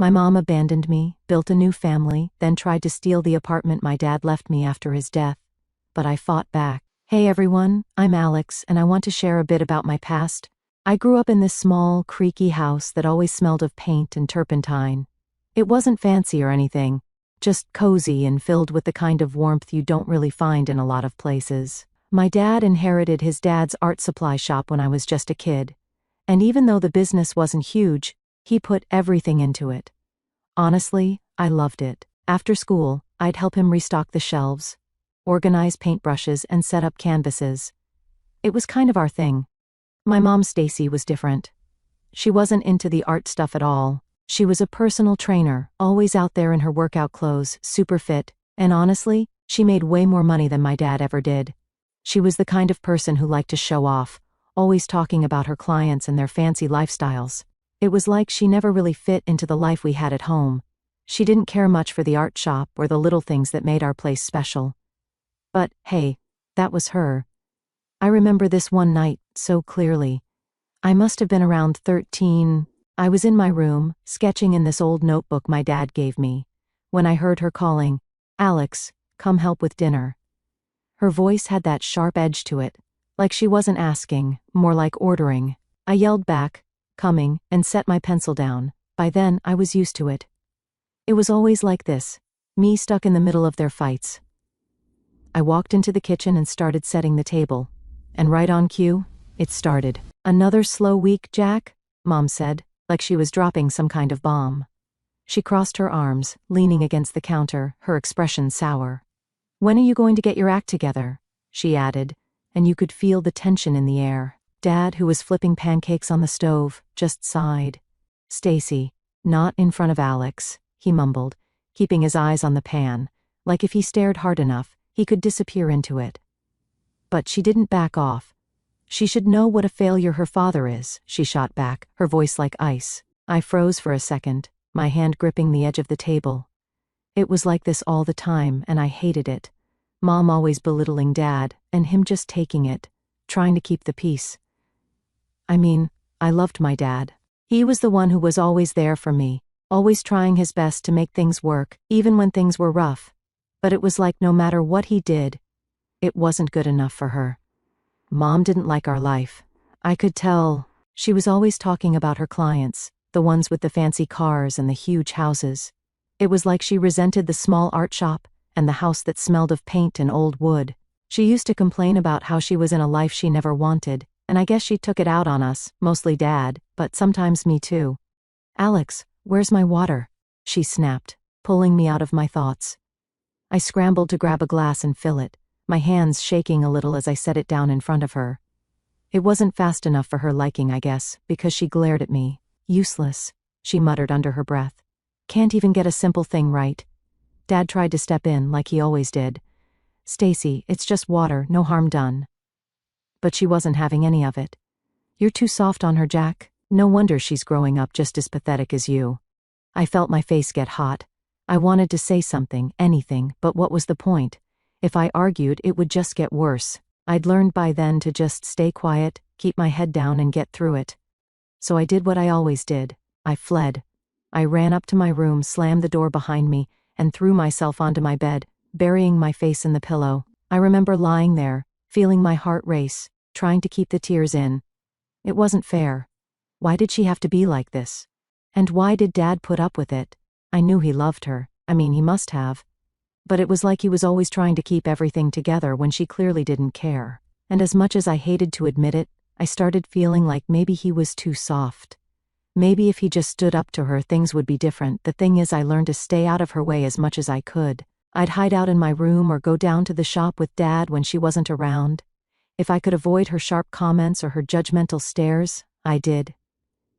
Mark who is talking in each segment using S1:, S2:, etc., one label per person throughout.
S1: My mom abandoned me, built a new family, then tried to steal the apartment my dad left me after his death. But I fought back. Hey everyone, I'm Alex, and I want to share a bit about my past. I grew up in this small, creaky house that always smelled of paint and turpentine. It wasn't fancy or anything, just cozy and filled with the kind of warmth you don't really find in a lot of places. My dad inherited his dad's art supply shop when I was just a kid. And even though the business wasn't huge, he put everything into it. Honestly, I loved it. After school, I'd help him restock the shelves, organize paintbrushes, and set up canvases. It was kind of our thing. My mom, Stacy, was different. She wasn't into the art stuff at all. She was a personal trainer, always out there in her workout clothes, super fit, and honestly, she made way more money than my dad ever did. She was the kind of person who liked to show off, always talking about her clients and their fancy lifestyles. It was like she never really fit into the life we had at home. She didn't care much for the art shop or the little things that made our place special. But, hey, that was her. I remember this one night so clearly. I must have been around 13. I was in my room, sketching in this old notebook my dad gave me, when I heard her calling, "Alex, come help with dinner." Her voice had that sharp edge to it, like she wasn't asking, more like ordering. I yelled back, "Coming," and set my pencil down. By then, I was used to it. It was always like this, me stuck in the middle of their fights. I walked into the kitchen and started setting the table. And right on cue, it started. "Another slow week, Jack?" Mom said, like she was dropping some kind of bomb. She crossed her arms, leaning against the counter, her expression sour. "When are you going to get your act together?" she added, and you could feel the tension in the air. Dad, who was flipping pancakes on the stove, just sighed. "Stacy, not in front of Alex," he mumbled, keeping his eyes on the pan, like if he stared hard enough, he could disappear into it. But she didn't back off. "She should know what a failure her father is," she shot back, her voice like ice. I froze for a second, my hand gripping the edge of the table. It was like this all the time, and I hated it. Mom always belittling Dad, and him just taking it, trying to keep the peace. I mean, I loved my dad. He was the one who was always there for me, always trying his best to make things work, even when things were rough. But it was like no matter what he did, it wasn't good enough for her. Mom didn't like our life. I could tell. She was always talking about her clients, the ones with the fancy cars and the huge houses. It was like she resented the small art shop and the house that smelled of paint and old wood. She used to complain about how she was in a life she never wanted, and I guess she took it out on us, mostly Dad, but sometimes me too. "Alex, where's my water?" she snapped, pulling me out of my thoughts. I scrambled to grab a glass and fill it, my hands shaking a little as I set it down in front of her. It wasn't fast enough for her liking, I guess, because she glared at me. "Useless," she muttered under her breath. "Can't even get a simple thing right." Dad tried to step in, like he always did. "Stacy, it's just water, no harm done." But she wasn't having any of it. "You're too soft on her, Jack. No wonder she's growing up just as pathetic as you." I felt my face get hot. I wanted to say something, anything, but what was the point? If I argued, it would just get worse. I'd learned by then to just stay quiet, keep my head down and get through it. So I did what I always did. I fled. I ran up to my room, slammed the door behind me, and threw myself onto my bed, burying my face in the pillow. I remember lying there, feeling my heart race, trying to keep the tears in. It wasn't fair. Why did she have to be like this? And why did Dad put up with it? I knew he loved her. I mean, he must have. But it was like he was always trying to keep everything together when she clearly didn't care. And as much as I hated to admit it, I started feeling like maybe he was too soft. Maybe if he just stood up to her, things would be different. The thing is, I learned to stay out of her way as much as I could. I'd hide out in my room or go down to the shop with Dad when she wasn't around. If I could avoid her sharp comments or her judgmental stares, I did.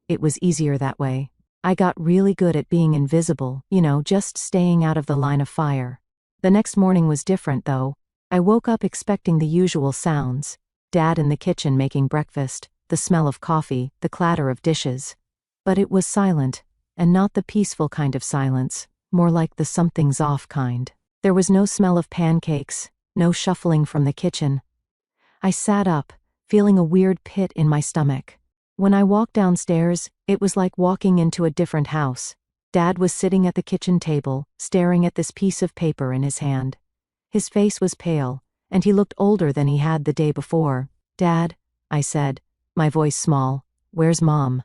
S1: It was easier that way. I got really good at being invisible, just staying out of the line of fire. The next morning was different, though. I woke up expecting the usual sounds. Dad in the kitchen making breakfast, the smell of coffee, the clatter of dishes. But it was silent, and not the peaceful kind of silence, more like the something's off kind. There was no smell of pancakes, no shuffling from the kitchen. I sat up, feeling a weird pit in my stomach. When I walked downstairs, it was like walking into a different house. Dad was sitting at the kitchen table, staring at this piece of paper in his hand. His face was pale, and he looked older than he had the day before. "Dad," I said, my voice small, "where's Mom?"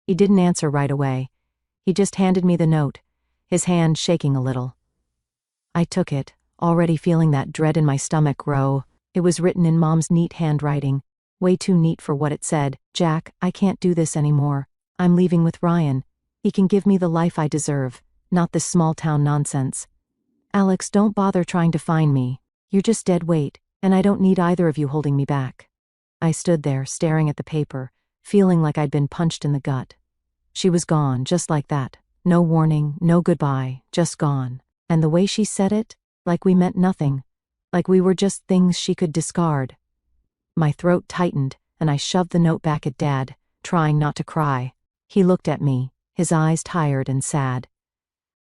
S1: He didn't answer right away. He just handed me the note, his hand shaking a little. I took it, already feeling that dread in my stomach grow. It was written in Mom's neat handwriting, way too neat for what it said. "Jack, I can't do this anymore. I'm leaving with Ryan. He can give me the life I deserve, not this small-town nonsense. Alex, don't bother trying to find me. You're just dead weight, and I don't need either of you holding me back." I stood there, staring at the paper, feeling like I'd been punched in the gut. She was gone, just like that. No warning, no goodbye, just gone. And the way she said it, like we meant nothing, like we were just things she could discard. My throat tightened, and I shoved the note back at Dad, trying not to cry. He looked at me, his eyes tired and sad.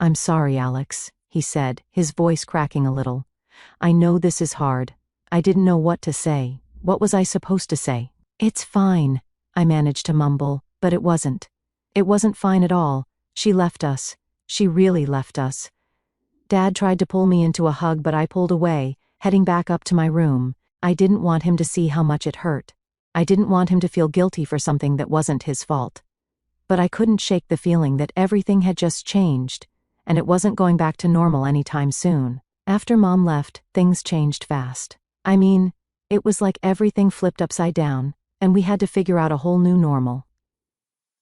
S1: "I'm sorry, Alex," he said, his voice cracking a little. "I know this is hard. I didn't know what to say. What was I supposed to say?" "It's fine," I managed to mumble, but it wasn't. It wasn't fine at all. She left us. She really left us. Dad tried to pull me into a hug, but I pulled away, heading back up to my room. I didn't want him to see how much it hurt. I didn't want him to feel guilty for something that wasn't his fault. But I couldn't shake the feeling that everything had just changed, and it wasn't going back to normal anytime soon. After Mom left, things changed fast. I mean, it was like everything flipped upside down, and we had to figure out a whole new normal.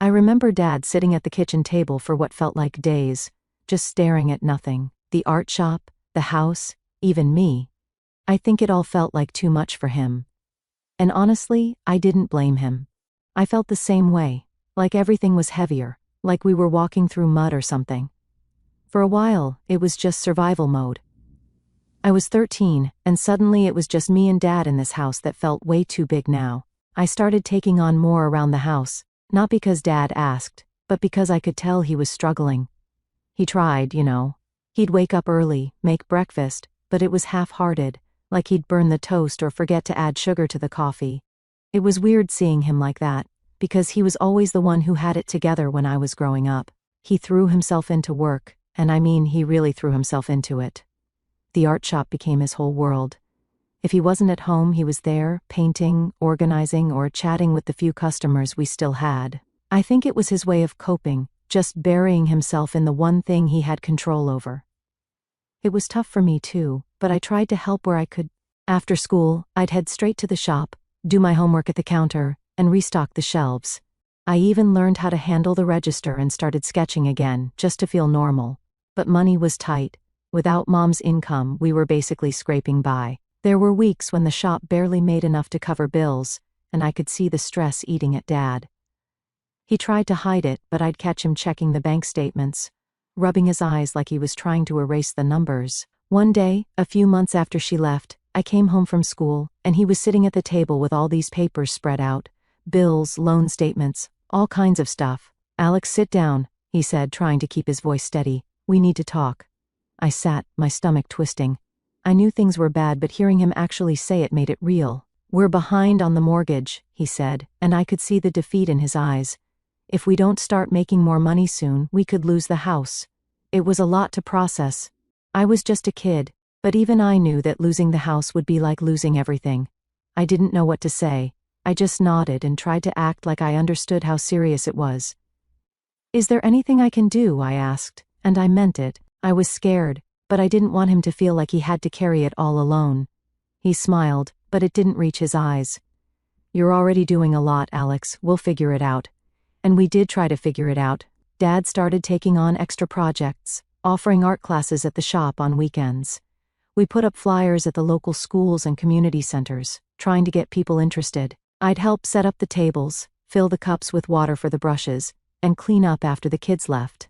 S1: I remember Dad sitting at the kitchen table for what felt like days, just staring at nothing. The art shop, the house, even me. I think it all felt like too much for him. And honestly, I didn't blame him. I felt the same way, like everything was heavier, like we were walking through mud or something. For a while, it was just survival mode. I was 13, and suddenly it was just me and Dad in this house that felt way too big now. I started taking on more around the house, not because Dad asked, but because I could tell he was struggling. He tried, you know. He'd wake up early, make breakfast, but it was half-hearted, like he'd burn the toast or forget to add sugar to the coffee. It was weird seeing him like that, because he was always the one who had it together when I was growing up. He threw himself into work, and I mean he really threw himself into it. The art shop became his whole world. If he wasn't at home, he was there, painting, organizing, or chatting with the few customers we still had. I think it was his way of coping, just burying himself in the one thing he had control over. It was tough for me too, but I tried to help where I could. After school, I'd head straight to the shop, do my homework at the counter, and restock the shelves. I even learned how to handle the register and started sketching again, just to feel normal. But money was tight. Without Mom's income, we were basically scraping by. There were weeks when the shop barely made enough to cover bills, and I could see the stress eating at Dad. He tried to hide it, but I'd catch him checking the bank statements, rubbing his eyes like he was trying to erase the numbers. One day, a few months after she left, I came home from school, and he was sitting at the table with all these papers spread out. Bills, loan statements, all kinds of stuff. "Alex, sit down," he said, trying to keep his voice steady. "We need to talk." I sat, my stomach twisting. I knew things were bad, but hearing him actually say it made it real. "We're behind on the mortgage," he said, and I could see the defeat in his eyes. "If we don't start making more money soon, we could lose the house." It was a lot to process. I was just a kid, but even I knew that losing the house would be like losing everything. I didn't know what to say. I just nodded and tried to act like I understood how serious it was. "Is there anything I can do?" I asked, and I meant it. I was scared, but I didn't want him to feel like he had to carry it all alone. He smiled, but it didn't reach his eyes. "You're already doing a lot, Alex. We'll figure it out." And we did try to figure it out. Dad started taking on extra projects, offering art classes at the shop on weekends. We put up flyers at the local schools and community centers, trying to get people interested. I'd help set up the tables, fill the cups with water for the brushes, and clean up after the kids left.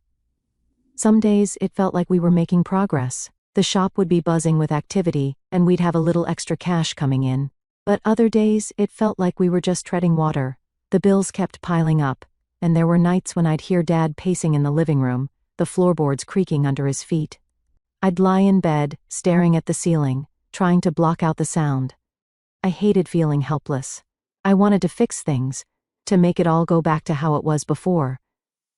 S1: Some days it felt like we were making progress. The shop would be buzzing with activity, and we'd have a little extra cash coming in. But other days it felt like we were just treading water. The bills kept piling up, and there were nights when I'd hear Dad pacing in the living room, the floorboards creaking under his feet. I'd lie in bed, staring at the ceiling, trying to block out the sound. I hated feeling helpless. I wanted to fix things, to make it all go back to how it was before.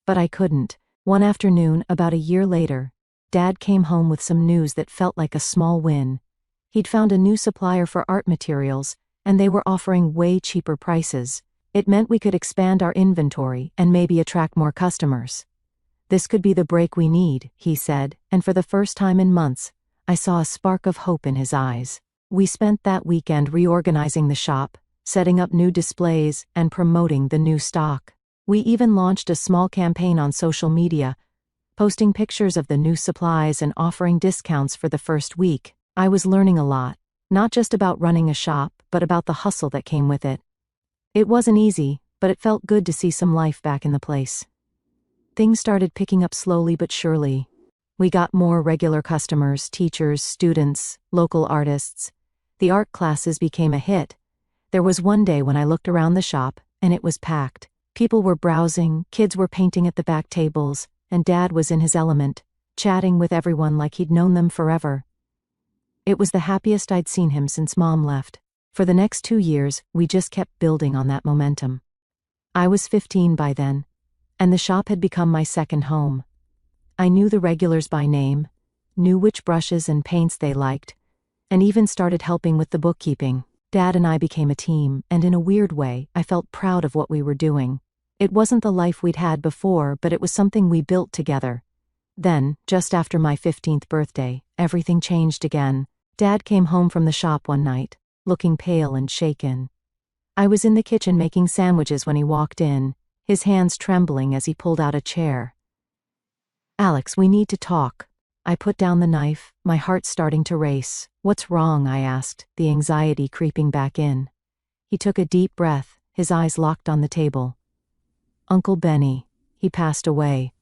S1: But I couldn't. One afternoon, about a year later, Dad came home with some news that felt like a small win. He'd found a new supplier for art materials, and they were offering way cheaper prices. It meant we could expand our inventory and maybe attract more customers. "This could be the break we need," he said, and for the first time in months, I saw a spark of hope in his eyes. We spent that weekend reorganizing the shop, setting up new displays, and promoting the new stock. We even launched a small campaign on social media, posting pictures of the new supplies and offering discounts for the first week. I was learning a lot, not just about running a shop, but about the hustle that came with it. It wasn't easy, but it felt good to see some life back in the place. Things started picking up slowly but surely. We got more regular customers, teachers, students, local artists. The art classes became a hit. There was one day when I looked around the shop, and it was packed. People were browsing, kids were painting at the back tables, and Dad was in his element, chatting with everyone like he'd known them forever. It was the happiest I'd seen him since Mom left. For the next 2 years, we just kept building on that momentum. I was 15 by then, and the shop had become my second home. I knew the regulars by name, knew which brushes and paints they liked, and even started helping with the bookkeeping. Dad and I became a team, and in a weird way, I felt proud of what we were doing. It wasn't the life we'd had before, but it was something we built together. Then, just after my 15th birthday, everything changed again. Dad came home from the shop one night, looking pale and shaken. I was in the kitchen making sandwiches when he walked in, his hands trembling as he pulled out a chair. "Alex, we need to talk." I put down the knife, my heart starting to race. "What's wrong?" I asked, the anxiety creeping back in. He took a deep breath, his eyes locked on the table. "Uncle Benny. He passed away."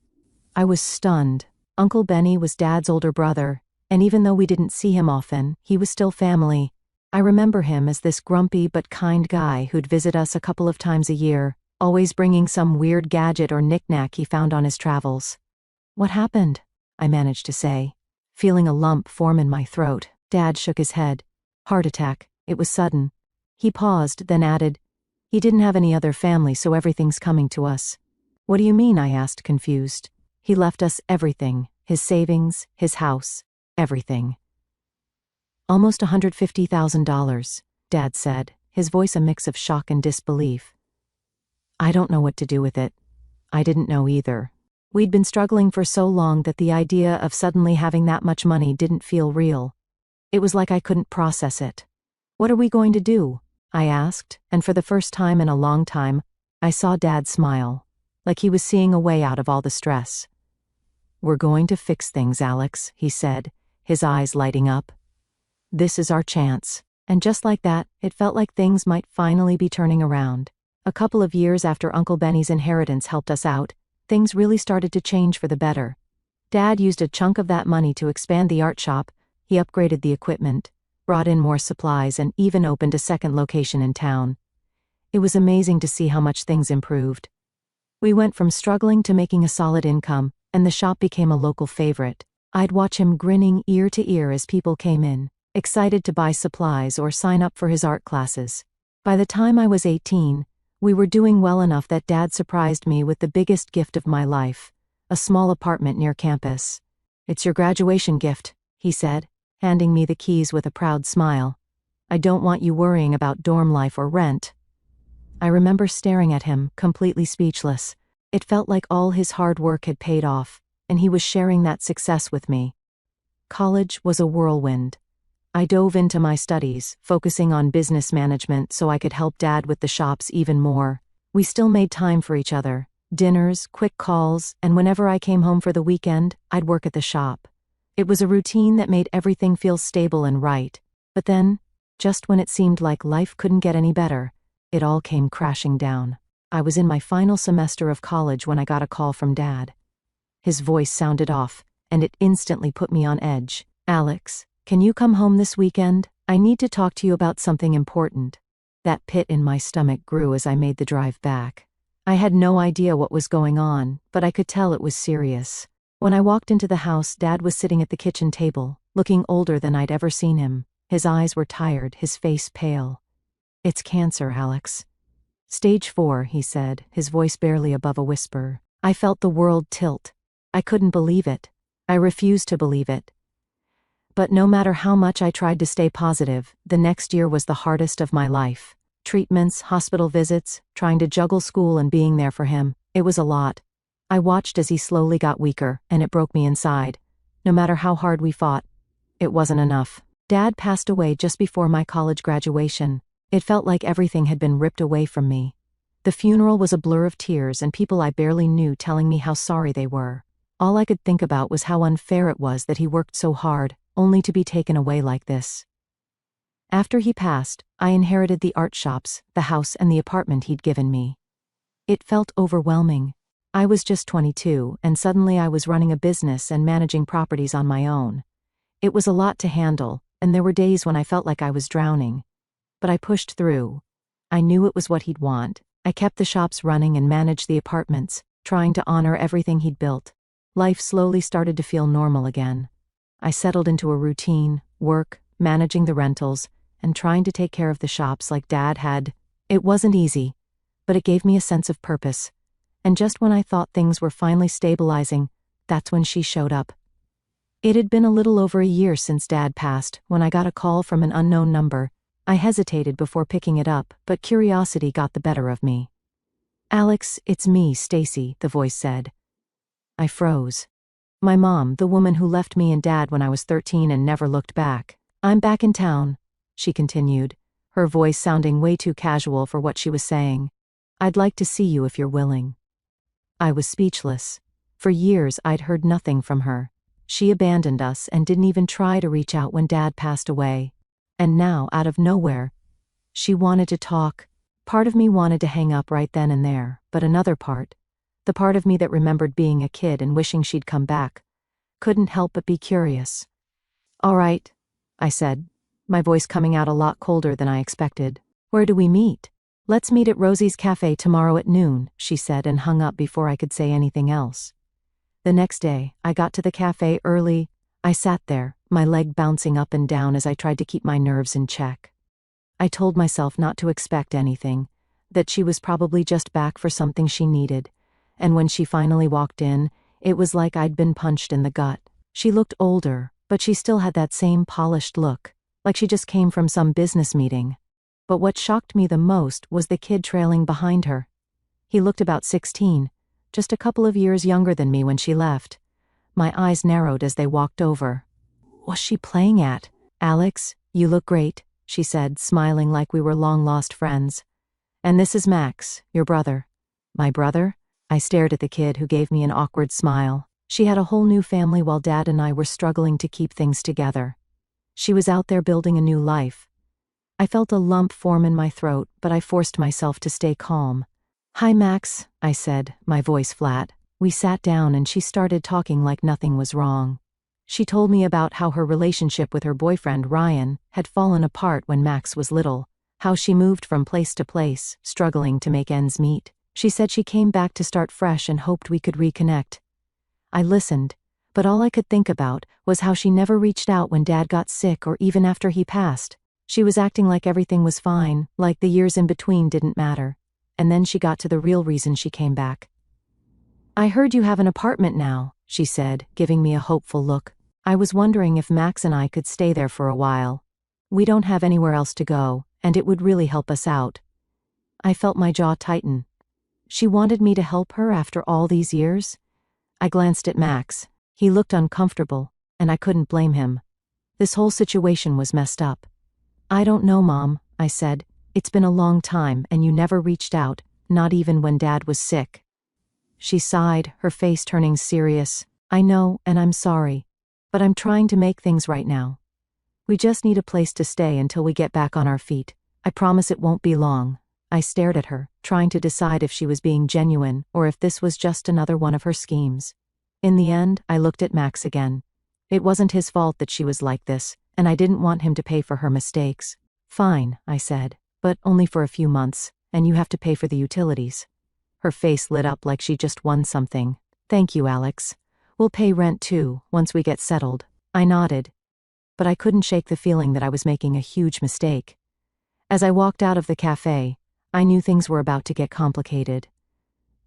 S1: I was stunned. Uncle Benny was Dad's older brother, and even though we didn't see him often, he was still family. I remember him as this grumpy but kind guy who'd visit us a couple of times a year, always bringing some weird gadget or knick-knack he found on his travels. "What happened?" I managed to say, feeling a lump form in my throat. Dad shook his head. "Heart attack. It was sudden." He paused, then added, "He didn't have any other family, so everything's coming to us." "What do you mean?" I asked, confused. "He left us everything, his savings, his house, everything." "Almost $150,000, Dad said, his voice a mix of shock and disbelief. "I don't know what to do with it." I didn't know either. We'd been struggling for so long that the idea of suddenly having that much money didn't feel real. It was like I couldn't process it. "What are we going to do?" I asked, and for the first time in a long time, I saw Dad smile, like he was seeing a way out of all the stress. "We're going to fix things, Alex," he said, his eyes lighting up. "This is our chance." And just like that, it felt like things might finally be turning around. A couple of years after Uncle Benny's inheritance helped us out, things really started to change for the better. Dad used a chunk of that money to expand the art shop. He upgraded the equipment, brought in more supplies, and even opened a second location in town. It was amazing to see how much things improved. We went from struggling to making a solid income, and the shop became a local favorite. I'd watch him grinning ear to ear as people came in, excited to buy supplies or sign up for his art classes. By the time I was 18, we were doing well enough that Dad surprised me with the biggest gift of my life, a small apartment near campus. "It's your graduation gift," he said, handing me the keys with a proud smile. "I don't want you worrying about dorm life or rent." I remember staring at him, completely speechless. It felt like all his hard work had paid off, and he was sharing that success with me. College was a whirlwind. I dove into my studies, focusing on business management so I could help Dad with the shops even more. We still made time for each other, dinners, quick calls, and whenever I came home for the weekend, I'd work at the shop. It was a routine that made everything feel stable and right. But then, just when it seemed like life couldn't get any better, it all came crashing down. I was in my final semester of college when I got a call from Dad. His voice sounded off, and it instantly put me on edge. "Alex, can you come home this weekend? I need to talk to you about something important." That pit in my stomach grew as I made the drive back. I had no idea what was going on, but I could tell it was serious. When I walked into the house, Dad was sitting at the kitchen table, looking older than I'd ever seen him. His eyes were tired, his face pale. "It's cancer, Alex." "Stage 4, he said, his voice barely above a whisper. I felt the world tilt. I couldn't believe it. I refused to believe it. But no matter how much I tried to stay positive, the next year was the hardest of my life. Treatments, hospital visits, trying to juggle school and being there for him. It was a lot. I watched as he slowly got weaker, and it broke me inside. No matter how hard we fought, it wasn't enough. Dad passed away just before my college graduation. It felt like everything had been ripped away from me. The funeral was a blur of tears and people I barely knew telling me how sorry they were. All I could think about was how unfair it was that he worked so hard, only to be taken away like this. After he passed, I inherited the art shops, the house and the apartment he'd given me. It felt overwhelming. I was just 22, and suddenly I was running a business and managing properties on my own. It was a lot to handle, and there were days when I felt like I was drowning. But I pushed through. I knew it was what he'd want. I kept the shops running and managed the apartments, trying to honor everything he'd built. Life slowly started to feel normal again. I settled into a routine, work, managing the rentals, and trying to take care of the shops like Dad had. It wasn't easy, but it gave me a sense of purpose. And just when I thought things were finally stabilizing, that's when she showed up. It had been a little over a year since Dad passed when I got a call from an unknown number. I hesitated before picking it up, but curiosity got the better of me. "Alex, it's me, Stacy," the voice said. I froze. My mom, the woman who left me and Dad when I was 13 and never looked back. "I'm back in town," she continued, her voice sounding way too casual for what she was saying. "I'd like to see you if you're willing." I was speechless. For years I'd heard nothing from her. She abandoned us and didn't even try to reach out when Dad passed away. And now, out of nowhere, she wanted to talk. Part of me wanted to hang up right then and there, but another part, the part of me that remembered being a kid and wishing she'd come back, couldn't help but be curious. "All right," I said, my voice coming out a lot colder than I expected. "Where do we meet?" "Let's meet at Rosie's Cafe tomorrow at noon," she said and hung up before I could say anything else. The next day, I got to the cafe early. I sat there, my leg bouncing up and down as I tried to keep my nerves in check. I told myself not to expect anything, that she was probably just back for something she needed, and when she finally walked in, it was like I'd been punched in the gut. She looked older, but she still had that same polished look, like she just came from some business meeting. But what shocked me the most was the kid trailing behind her. He looked about 16, just a couple of years younger than me when she left. My eyes narrowed as they walked over. "What's she playing at?" "Alex, you look great," she said, smiling like we were long-lost friends. "And this is Max, your brother." "My brother?" I stared at the kid who gave me an awkward smile. She had a whole new family while Dad and I were struggling to keep things together. She was out there building a new life. I felt a lump form in my throat, but I forced myself to stay calm. "Hi, Max," I said, my voice flat. We sat down and she started talking like nothing was wrong. She told me about how her relationship with her boyfriend, Ryan, had fallen apart when Max was little, how she moved from place to place, struggling to make ends meet. She said she came back to start fresh and hoped we could reconnect. I listened, but all I could think about was how she never reached out when Dad got sick or even after he passed. She was acting like everything was fine, like the years in between didn't matter. And then she got to the real reason she came back. "I heard you have an apartment now," she said, giving me a hopeful look. I was wondering if Max and I could stay there for a while. We don't have anywhere else to go, and it would really help us out. I felt my jaw tighten. She wanted me to help her after all these years? I glanced at Max. He looked uncomfortable, and I couldn't blame him. This whole situation was messed up. "I don't know, Mom," I said. "It's been a long time, and you never reached out, not even when Dad was sick." She sighed, her face turning serious. "I know, and I'm sorry. But I'm trying to make things right now. We just need a place to stay until we get back on our feet. I promise it won't be long." I stared at her, trying to decide if she was being genuine or if this was just another one of her schemes. In the end, I looked at Max again. It wasn't his fault that she was like this, and I didn't want him to pay for her mistakes. "Fine," I said, "but only for a few months, and you have to pay for the utilities." Her face lit up like she just won something. "Thank you, Alex. We'll pay rent too, once we get settled." I nodded. But I couldn't shake the feeling that I was making a huge mistake. As I walked out of the cafe, I knew things were about to get complicated.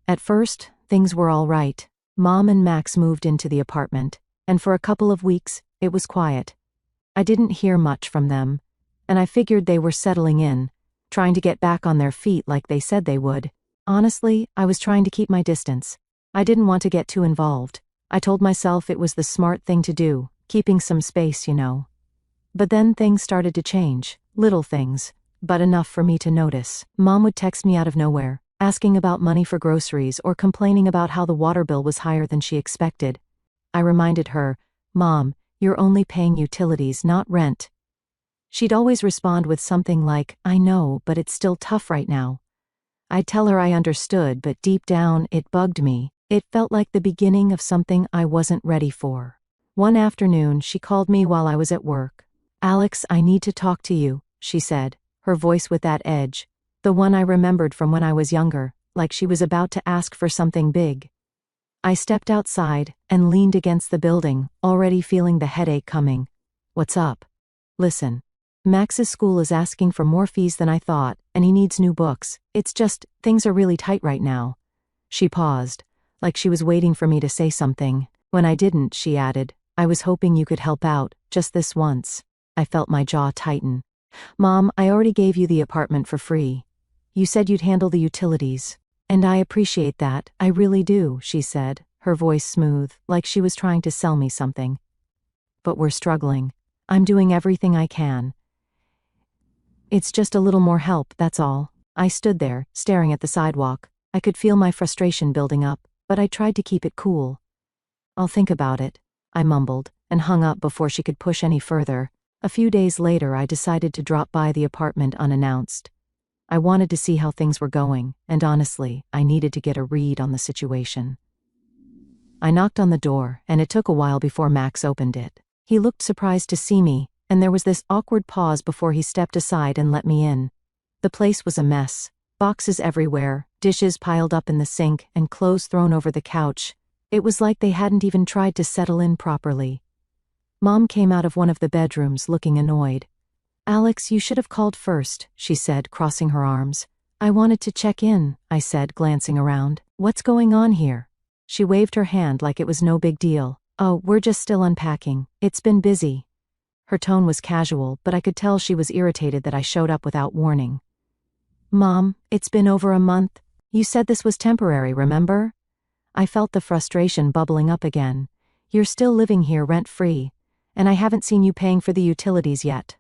S1: At first, things were all right. Mom and Max moved into the apartment, and for a couple of weeks, it was quiet. I didn't hear much from them, and I figured they were settling in, trying to get back on their feet like they said they would. Honestly, I was trying to keep my distance. I didn't want to get too involved. I told myself it was the smart thing to do, keeping some space, you know. But then things started to change, little things, but enough for me to notice. Mom would text me out of nowhere, asking about money for groceries or complaining about how the water bill was higher than she expected. I reminded her, "Mom, you're only paying utilities, not rent." She'd always respond with something like, "I know, but it's still tough right now." I'd tell her I understood, but deep down, it bugged me. It felt like the beginning of something I wasn't ready for. One afternoon, she called me while I was at work. "Alex, I need to talk to you," she said, her voice with that edge, the one I remembered from when I was younger, like she was about to ask for something big. I stepped outside and leaned against the building, already feeling the headache coming. "What's up?" "Listen. Max's school is asking for more fees than I thought, and he needs new books. It's just, things are really tight right now." She paused, like she was waiting for me to say something. When I didn't, she added, "I was hoping you could help out, just this once." I felt my jaw tighten. "Mom, I already gave you the apartment for free. You said you'd handle the utilities. And I appreciate that, I really do," she said, her voice smooth, like she was trying to sell me something. "But we're struggling. I'm doing everything I can. It's just a little more help, that's all." I stood there, staring at the sidewalk. I could feel my frustration building up, but I tried to keep it cool. "I'll think about it," I mumbled, and hung up before she could push any further. A few days later, I decided to drop by the apartment unannounced. I wanted to see how things were going, and honestly, I needed to get a read on the situation. I knocked on the door, and it took a while before Max opened it. He looked surprised to see me, and there was this awkward pause before he stepped aside and let me in. The place was a mess. Boxes everywhere, dishes piled up in the sink, and clothes thrown over the couch. It was like they hadn't even tried to settle in properly. Mom came out of one of the bedrooms looking annoyed. "Alex, you should have called first," she said, crossing her arms. "I wanted to check in," I said, glancing around. "What's going on here?" She waved her hand like it was no big deal. "Oh, we're just still unpacking. It's been busy." Her tone was casual, but I could tell she was irritated that I showed up without warning. "Mom, it's been over a month. You said this was temporary, remember?" I felt the frustration bubbling up again. "You're still living here rent-free, and I haven't seen you paying for the utilities yet."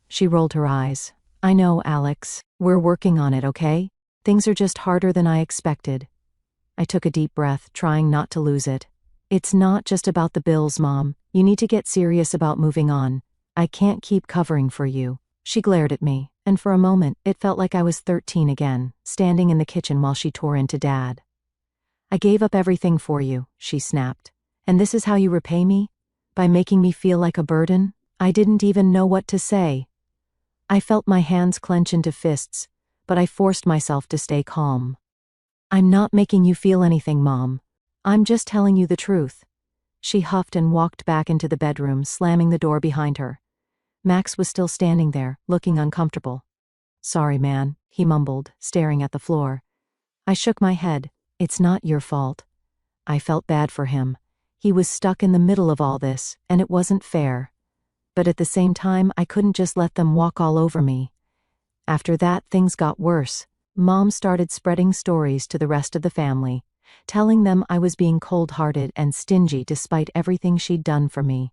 S1: She rolled her eyes. "I know, Alex. We're working on it, okay? Things are just harder than I expected." I took a deep breath, trying not to lose it. "It's not just about the bills, Mom. You need to get serious about moving on. I can't keep covering for you." She glared at me, and for a moment, it felt like I was 13 again, standing in the kitchen while she tore into Dad. "I gave up everything for you," she snapped. "And this is how you repay me? By making me feel like a burden?" I didn't even know what to say. I felt my hands clench into fists, but I forced myself to stay calm. "I'm not making you feel anything, Mom. I'm just telling you the truth." She huffed and walked back into the bedroom, slamming the door behind her. Max was still standing there, looking uncomfortable. "Sorry, man," he mumbled, staring at the floor. I shook my head. "It's not your fault." I felt bad for him. He was stuck in the middle of all this, and it wasn't fair. But at the same time, I couldn't just let them walk all over me. After that, things got worse. Mom started spreading stories to the rest of the family, telling them I was being cold-hearted and stingy despite everything she'd done for me.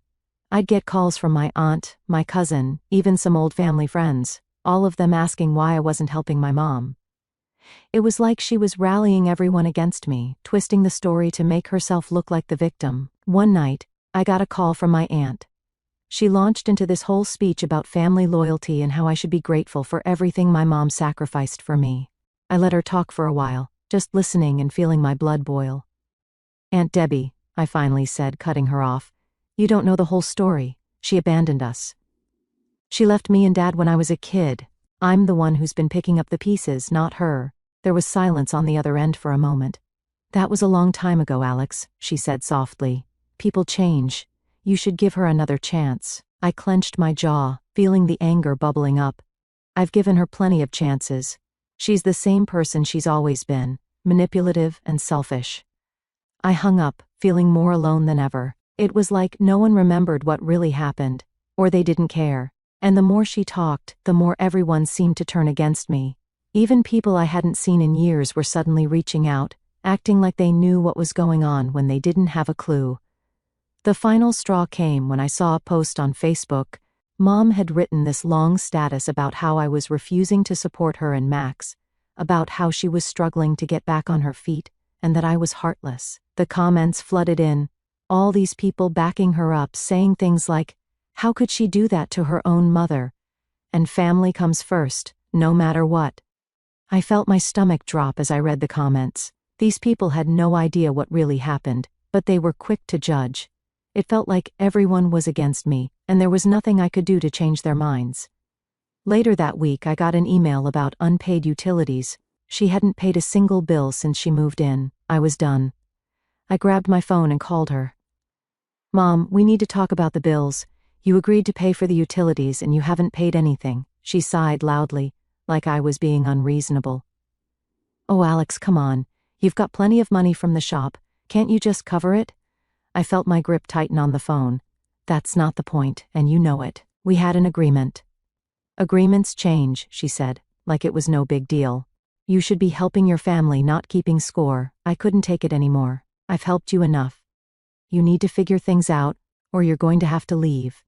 S1: I'd get calls from my aunt, my cousin, even some old family friends, all of them asking why I wasn't helping my mom. It was like she was rallying everyone against me, twisting the story to make herself look like the victim. One night, I got a call from my aunt. She launched into this whole speech about family loyalty and how I should be grateful for everything my mom sacrificed for me. I let her talk for a while, just listening and feeling my blood boil. "Aunt Debbie," I finally said, cutting her off, "you don't know the whole story. She abandoned us. She left me and Dad when I was a kid. I'm the one who's been picking up the pieces, not her." There was silence on the other end for a moment. "That was a long time ago, Alex," she said softly. "People change. You should give her another chance." I clenched my jaw, feeling the anger bubbling up. "I've given her plenty of chances. She's the same person she's always been, manipulative and selfish." I hung up, feeling more alone than ever. It was like no one remembered what really happened, or they didn't care. And the more she talked, the more everyone seemed to turn against me. Even people I hadn't seen in years were suddenly reaching out, acting like they knew what was going on when they didn't have a clue. The final straw came when I saw a post on Facebook. Mom had written this long status about how I was refusing to support her and Max, about how she was struggling to get back on her feet, and that I was heartless. The comments flooded in, all these people backing her up, saying things like, "How could she do that to her own mother?" And family comes first, no matter what. I felt my stomach drop as I read the comments. These people had no idea what really happened, but they were quick to judge. It felt like everyone was against me, and there was nothing I could do to change their minds. Later that week, I got an email about unpaid utilities. She hadn't paid a single bill since she moved in. I was done. I grabbed my phone and called her. "Mom, we need to talk about the bills. You agreed to pay for the utilities and you haven't paid anything." She sighed loudly, like I was being unreasonable. "Oh, Alex, come on. You've got plenty of money from the shop. Can't you just cover it?" I felt my grip tighten on the phone. "That's not the point, and you know it. We had an agreement." "Agreements change," she said, like it was no big deal. "You should be helping your family, not keeping score." I couldn't take it anymore. "I've helped you enough. You need to figure things out, or you're going to have to leave."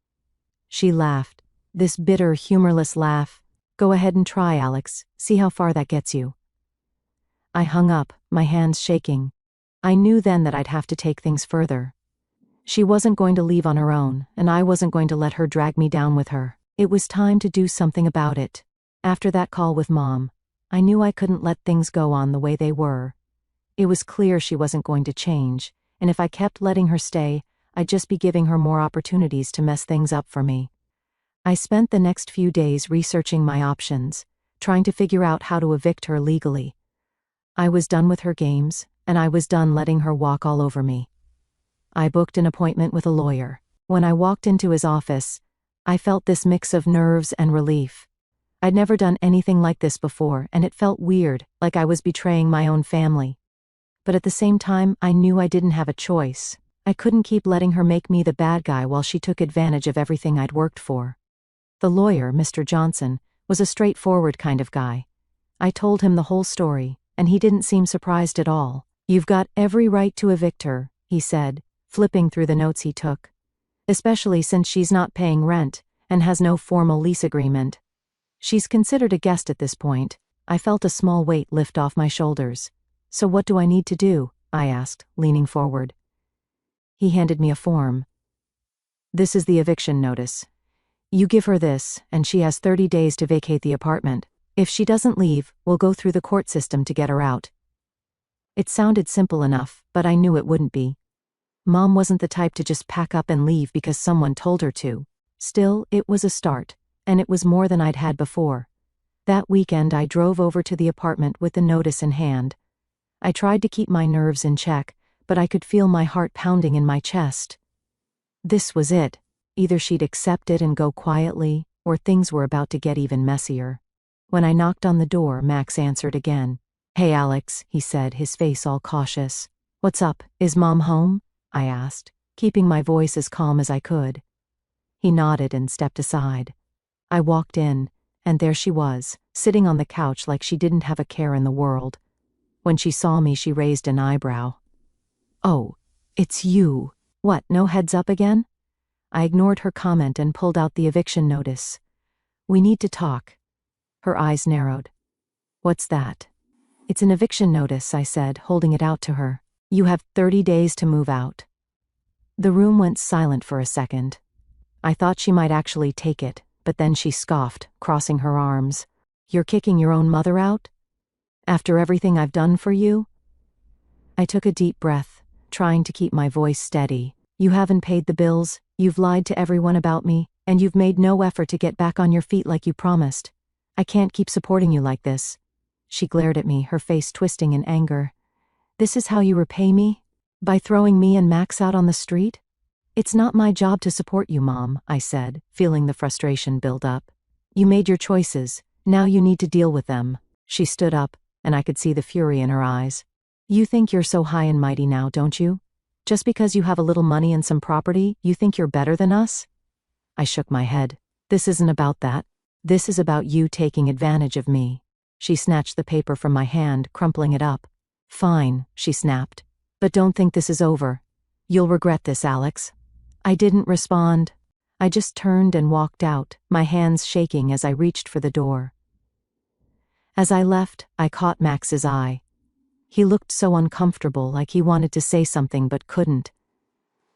S1: She laughed. This bitter, humorless laugh. "Go ahead and try, Alex. See how far that gets you." I hung up, my hands shaking. I knew then that I'd have to take things further. She wasn't going to leave on her own, and I wasn't going to let her drag me down with her. It was time to do something about it. After that call with Mom, I knew I couldn't let things go on the way they were. It was clear she wasn't going to change, and if I kept letting her stay, I'd just be giving her more opportunities to mess things up for me. I spent the next few days researching my options, trying to figure out how to evict her legally. I was done with her games, and I was done letting her walk all over me. I booked an appointment with a lawyer. When I walked into his office, I felt this mix of nerves and relief. I'd never done anything like this before, and it felt weird, like I was betraying my own family. But at the same time, I knew I didn't have a choice. I couldn't keep letting her make me the bad guy while she took advantage of everything I'd worked for. The lawyer, Mr. Johnson, was a straightforward kind of guy. I told him the whole story, and he didn't seem surprised at all. "You've got every right to evict her," he said, flipping through the notes he took. "Especially since she's not paying rent, and has no formal lease agreement. She's considered a guest at this point." I felt a small weight lift off my shoulders. "So what do I need to do?" I asked, leaning forward. He handed me a form. "This is the eviction notice. You give her this, and she has 30 days to vacate the apartment. If she doesn't leave, we'll go through the court system to get her out." It sounded simple enough, but I knew it wouldn't be. Mom wasn't the type to just pack up and leave because someone told her to. Still, it was a start, and it was more than I'd had before. That weekend I drove over to the apartment with the notice in hand. I tried to keep my nerves in check, but I could feel my heart pounding in my chest. This was it. Either she'd accept it and go quietly, or things were about to get even messier. When I knocked on the door, Max answered again. "Hey, Alex," he said, his face all cautious. "What's up? Is Mom home?" I asked, keeping my voice as calm as I could. He nodded and stepped aside. I walked in, and there she was, sitting on the couch like she didn't have a care in the world. When she saw me, she raised an eyebrow. "Oh, it's you. What, no heads up again?" I ignored her comment and pulled out the eviction notice. "We need to talk." Her eyes narrowed. "What's that?" "It's an eviction notice," I said, holding it out to her. "You have 30 days to move out." The room went silent for a second. I thought she might actually take it, but then she scoffed, crossing her arms. "You're kicking your own mother out? After everything I've done for you?" I took a deep breath, trying to keep my voice steady. "You haven't paid the bills, you've lied to everyone about me, and you've made no effort to get back on your feet like you promised. I can't keep supporting you like this." She glared at me, her face twisting in anger. "This is how you repay me? By throwing me and Max out on the street?" "It's not my job to support you, Mom," I said, feeling the frustration build up. "You made your choices, now you need to deal with them." She stood up, and I could see the fury in her eyes. You think you're so high and mighty now, don't you? Just because you have a little money and some property, you think you're better than us? I shook my head. This isn't about that. This is about you taking advantage of me. She snatched the paper from my hand, crumpling it up. Fine, she snapped. But don't think this is over. You'll regret this, Alex. I didn't respond. I just turned and walked out, my hands shaking as I reached for the door. As I left, I caught Max's eye. He looked so uncomfortable, like he wanted to say something but couldn't.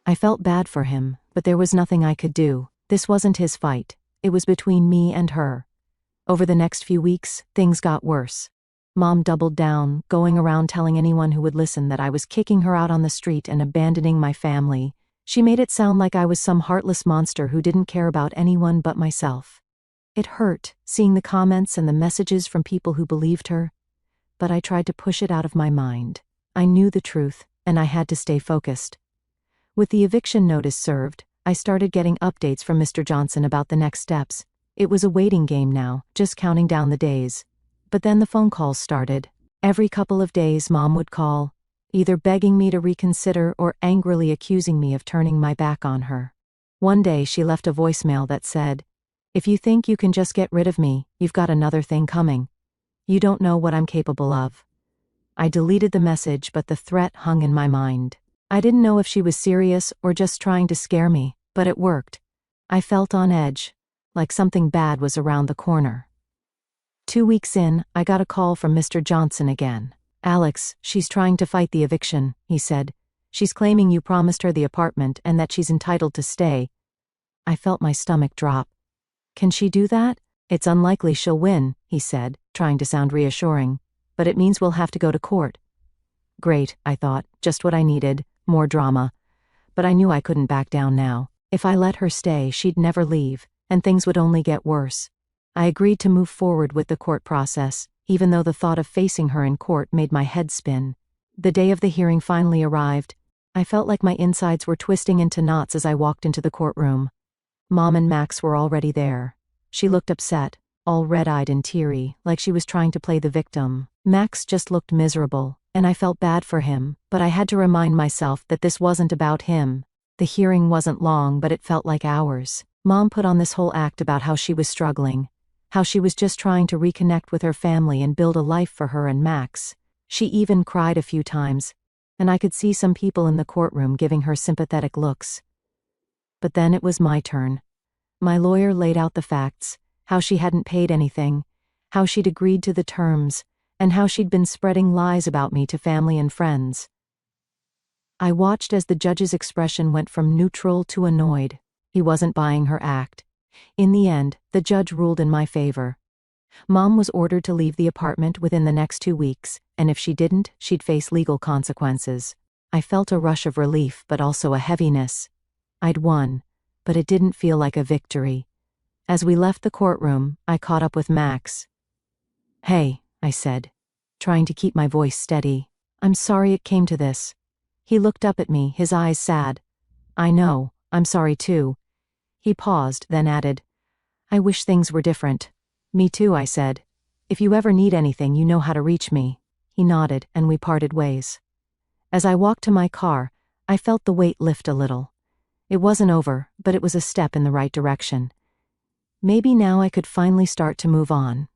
S1: I felt bad for him, but there was nothing I could do. This wasn't his fight. It was between me and her. Over the next few weeks, things got worse. Mom doubled down, going around telling anyone who would listen that I was kicking her out on the street and abandoning my family. She made it sound like I was some heartless monster who didn't care about anyone but myself. It hurt, seeing the comments and the messages from people who believed her. But I tried to push it out of my mind. I knew the truth, and I had to stay focused. With the eviction notice served, I started getting updates from Mr. Johnson about the next steps. It was a waiting game now, just counting down the days. But then the phone calls started. Every couple of days Mom would call, either begging me to reconsider or angrily accusing me of turning my back on her. One day she left a voicemail that said, "If you think you can just get rid of me, you've got another thing coming. You don't know what I'm capable of." I deleted the message, but the threat hung in my mind. I didn't know if she was serious or just trying to scare me, but it worked. I felt on edge, like something bad was around the corner. 2 weeks in, I got a call from Mr. Johnson again. "Alex, she's trying to fight the eviction," he said. "She's claiming you promised her the apartment and that she's entitled to stay." I felt my stomach drop. "Can she do that?" "It's unlikely she'll win," he said, trying to sound reassuring. "But it means we'll have to go to court." Great, I thought, just what I needed, more drama. But I knew I couldn't back down now. If I let her stay, she'd never leave, and things would only get worse. I agreed to move forward with the court process, even though the thought of facing her in court made my head spin. The day of the hearing finally arrived. I felt like my insides were twisting into knots as I walked into the courtroom. Mom and Max were already there. She looked upset, all red-eyed and teary, like she was trying to play the victim. Max just looked miserable, and I felt bad for him, but I had to remind myself that this wasn't about him. The hearing wasn't long, but it felt like hours. Mom put on this whole act about how she was struggling, how she was just trying to reconnect with her family and build a life for her and Max. She even cried a few times, and I could see some people in the courtroom giving her sympathetic looks. But then it was my turn. My lawyer laid out the facts, how she hadn't paid anything, how she'd agreed to the terms, and how she'd been spreading lies about me to family and friends. I watched as the judge's expression went from neutral to annoyed. He wasn't buying her act. In the end, the judge ruled in my favor. Mom was ordered to leave the apartment within the next 2 weeks, and if she didn't, she'd face legal consequences. I felt a rush of relief, but also a heaviness. I'd won, but it didn't feel like a victory. As we left the courtroom, I caught up with Max. "Hey," I said, trying to keep my voice steady. "I'm sorry it came to this." He looked up at me, his eyes sad. "I know, I'm sorry too." He paused, then added, "I wish things were different." "Me too," I said. "If you ever need anything, you know how to reach me." He nodded, and we parted ways. As I walked to my car, I felt the weight lift a little. It wasn't over, but it was a step in the right direction. Maybe now I could finally start to move on.